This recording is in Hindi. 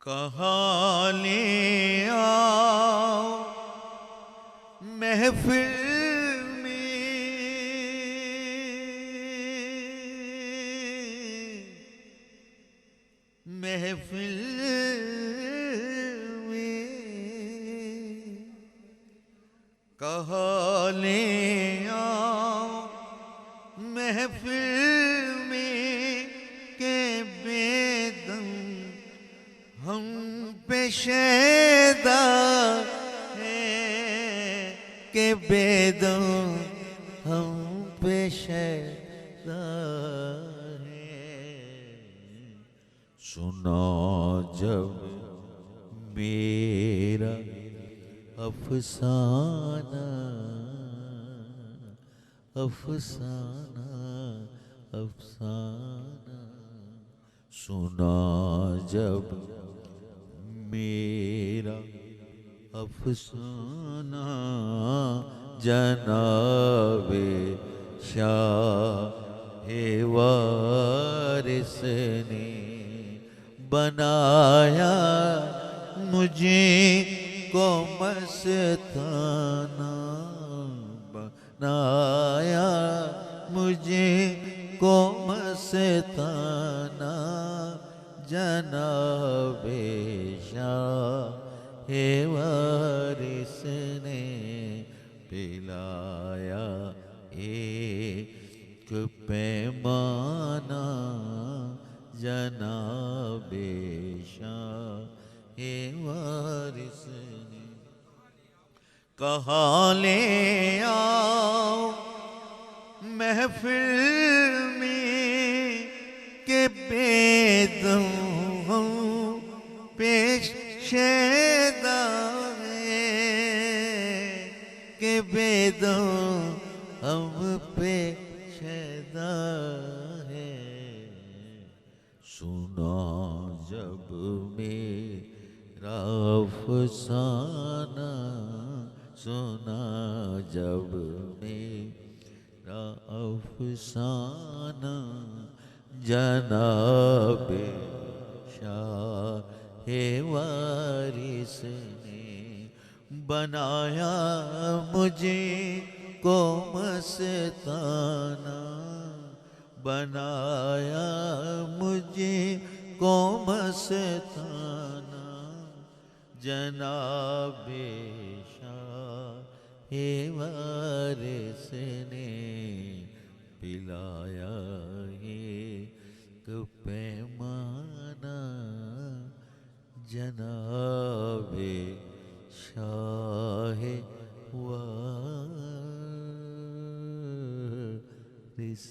कहाँ ले आओ महफिल में, महफिल में कहाँ ले आओ महफिल में के बेदम हम पे शैदा है, के बेदम हम पे शैदा है। सुना जब मेरा अफसाना, अफसाना अफसाना, सुना जब मेरा अफसाना, जनाबे शाहे वारिस ने बनाया मुझे को मस्ताना, बनाया मुझे को मस्ताना, जनाबे शाहे वारिस ने पिलाया एक पैमाना, जनाबे शाहे वारिस ने। कहाँ ले आओ महफिल में के बेदम हम पेश शैदा है, के बेदम हम पे शैदा है। सुना जब मेरा अफसाना, सुना जब मेरा अफसाना, जनाबे शाहे वारिस ने बनाया मुझे को मस्ताना, बनाया मुझे को मस्ताना, जनाबे शाहे वारिस ने पिलाया एक पैमाना, जनाबे शाहे वारिस